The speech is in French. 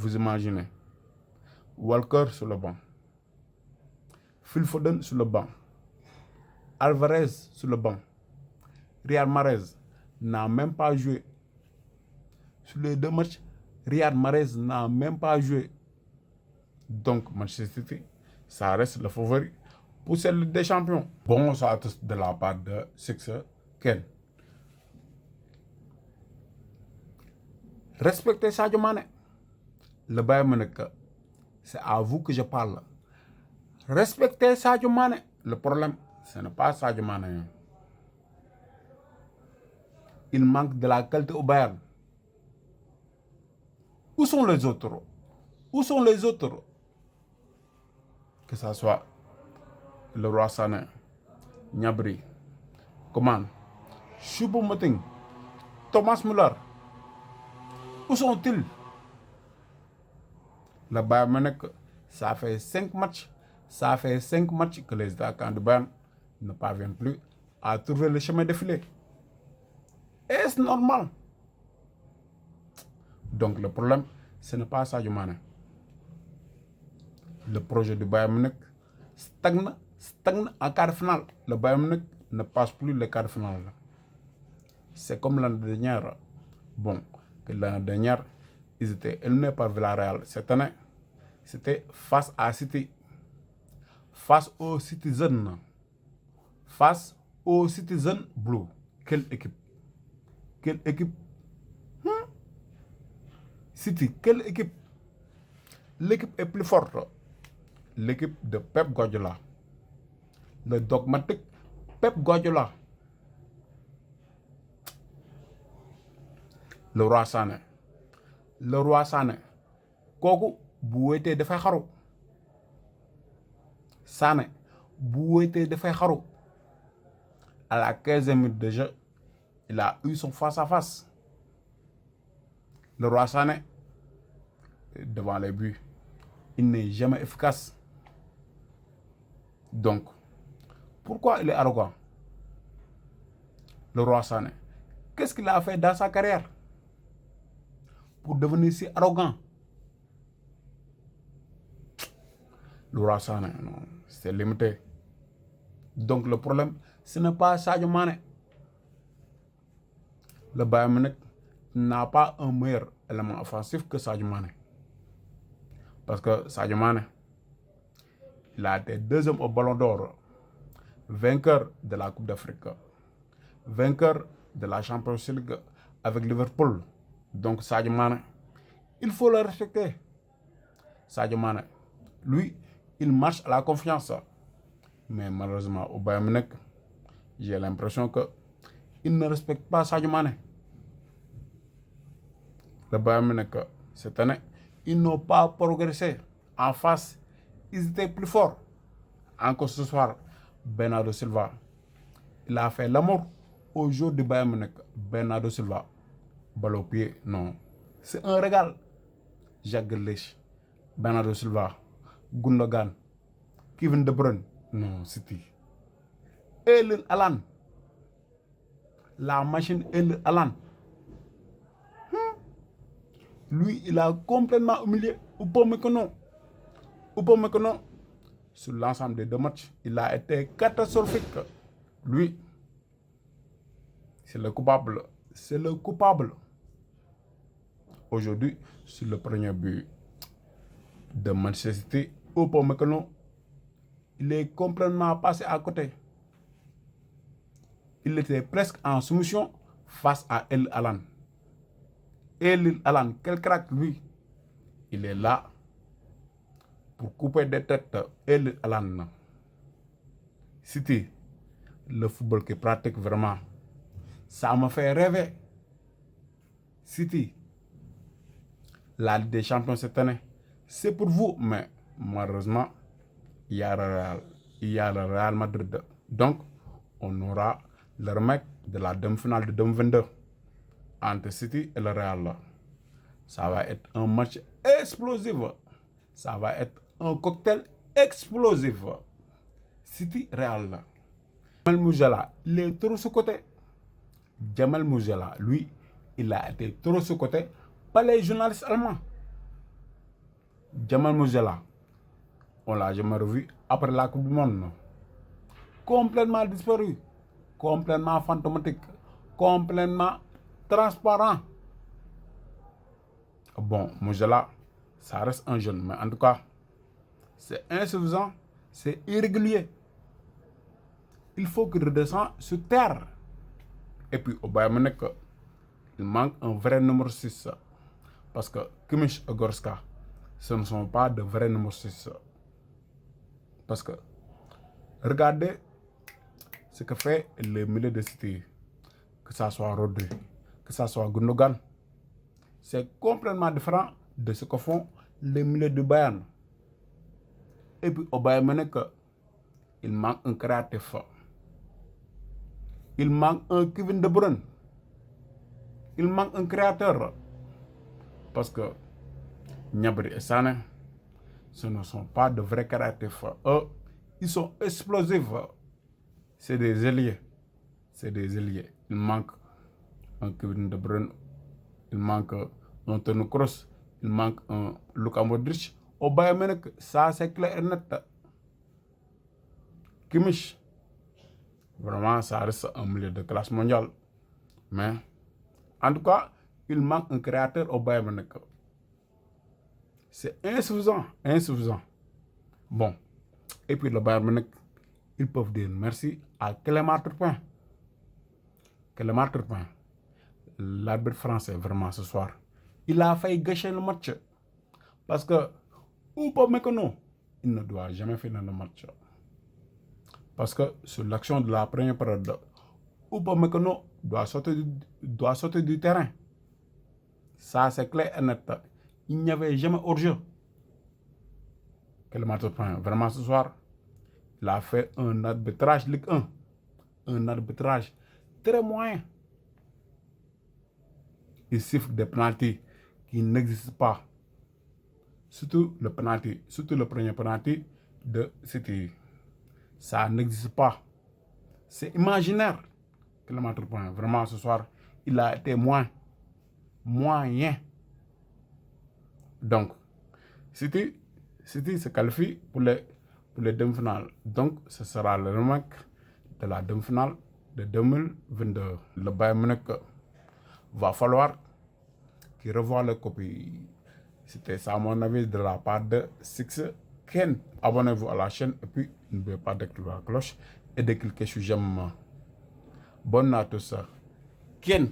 Vous imaginez. Walker sur le banc. Phil Foden sur le banc. Alvarez sur le banc. Riyad Mahrez n'a même pas joué. Sur les 2 matchs, Riyad Mahrez n'a même pas joué. Donc, Manchester City, ça reste le favori pour cette Ligue des Champions. Bon, ça de la part de Sixer Ken. Respectez Sadio Mané. Le Bayern Munich, c'est à vous que je parle. Respectez Sadio Mané. Le problème, ce n'est pas Sadio Mané. Il manque de la qualité au Bayern. Où sont les autres? Où sont les autres? Que ce soit Leroy Sané, Gnabry, Coman, Choupo-Moting, Thomas Müller. Où sont-ils? Le Bayern Munich, ça fait 5 matchs. Ça fait 5 matchs que les attaquants de Bayern ne parviennent plus à trouver le chemin défilé. Est-ce normal? Donc le problème, ce n'est pas Sadio Mané. Le projet du Bayern Munich stagne en quart de finale. Le Bayern Munich ne passe plus le quart de finale. C'est comme l'année dernière. Bon, que l'année dernière, ils étaient éliminés par Villarreal. Cette année, c'était face à City. Face aux Citizens. Face aux Citizens Blue. Quelle équipe? Quelle équipe? City, quelle équipe? L'équipe est plus forte. L'équipe de Pep Guardiola. Le dogmatique Pep Guardiola. Le roi Sané. Le roi Sané. Kooku bu wéetee dafay xaru. Sané bu wéetee dafay xaru. À la 15e minute de jeu, il a eu son face à face. Le roi Sané, devant les buts, il n'est jamais efficace. Donc, pourquoi il est arrogant? Le roi Sané. Qu'est-ce qu'il a fait dans sa carrière pour devenir si arrogant? Le roi Sané, non, c'est limité. Donc le problème, ce n'est pas Sadio Mané. Le Bayern Munich n'a pas un meilleur élément offensif que Sadio Mané. Parce que Sadio Mané, il a été 2e au Ballon d'Or, vainqueur de la Coupe d'Afrique, vainqueur de la Champions League avec Liverpool. Donc Sadio Mané, il faut le respecter. Sadio Mané, lui, il marche à la confiance. Mais malheureusement, au Bayern Munich, j'ai l'impression qu'il ne respecte pas Sadio Mané. Le Bayern Munich, cette année, ils n'ont pas progressé. En face, ils étaient plus forts. Encore ce soir, Bernardo Silva, il a fait l'amour au jour du Bayern Munich. Bernardo Silva, balle au pied, non. C'est un régal. Jacques Grealish, Bernardo Silva, Gundogan, Kevin De Bruyne, non, City. Erling Haaland, la machine Erling Haaland. Lui, il a complètement humilié Upamecano. Upamecano, sur l'ensemble des 2 matchs, il a été catastrophique. Lui, c'est le coupable. C'est le coupable. Aujourd'hui, sur le premier but de Manchester City, Upamecano, il est complètement passé à côté. Il était presque en soumission face à Erling Haaland. Erling Haaland, quel crack lui. Il est là pour couper des têtes. Erling Haaland. City, le football qu'il pratique vraiment, ça me fait rêver. City, la Ligue des Champions cette année, c'est pour vous. Mais malheureusement, il y a le Real Madrid. Donc, on aura le remake de la demi-finale de 2022 entre City et le Real. Ça va être un match explosif. Ça va être un cocktail explosif. City Real. Jamal Musiala, il est trop sous-coté. Jamal Musiala, lui, il a été trop sous-coté par les journalistes allemands. Jamal Musiala, on l'a jamais revu après la Coupe du Monde. Non? Complètement disparu, complètement fantomatique, complètement transparent. Bon, Musiala, ça reste un jeune, mais en tout cas, c'est insuffisant, c'est irrégulier. Il faut qu'il redescende sur terre. Et puis, au Bayern Munich, il manque un vrai numéro 6. Parce que Kimmich et Goretzka, ce ne sont pas de vrais numéros 6. Parce que, regardez ce que fait le milieu de City, que ce soit Rodri, que ce soit Gundogan. C'est complètement différent de ce que font les milieux du Bayern. Et puis, au Bayern Munich, il manque un créatif. Il manque un Kevin De Bruyne. Il manque un créateur. Parce que Gnabry et Sané, ce ne sont pas de vrais créatifs. Eux, ils sont explosifs. C'est des ailiers. C'est des ailiers. Il manque un Kevin De Bruyne. Il manque un Toni Kroos. Il manque un Luka Modric. Au Bayern Munich, ça c'est clair et net. Kimmich, vraiment, ça reste un milieu de classe mondiale. Mais, en tout cas, il manque un créateur au Bayern Munich. C'est insuffisant, insuffisant. Bon, et puis le Bayern Munich, ils peuvent dire merci à Clément Turpin. Clément Turpin, l'arbitre français, vraiment, ce soir, il a failli gâcher le match. Parce que, Upamecano, il ne doit jamais finir le match. Parce que sur l'action de la première période, Upamecano doit sauter du terrain. Ça, c'est clair et net. Il n'y avait jamais hors-jeu. Clément Turpin, vraiment ce soir, il a fait un arbitrage Ligue 1. Un arbitrage très moyen. Il siffle des penaltys qui n'existent pas. Surtout le premier penalty de City. Ça n'existe pas. C'est imaginaire. Clément Turpin, vraiment ce soir, il a été moyen. Donc, City se qualifie pour les demi-finales. Donc, ce sera le remake de la demi-finale de 2022. Le Bayern Munich va falloir qu'il revoie le copie. C'était ça, à mon avis, de la part de Six Ken. Abonnez-vous à la chaîne et puis n'oubliez pas d'activer la cloche et de cliquer sur j'aime. Bonne nuit à tous. Ken.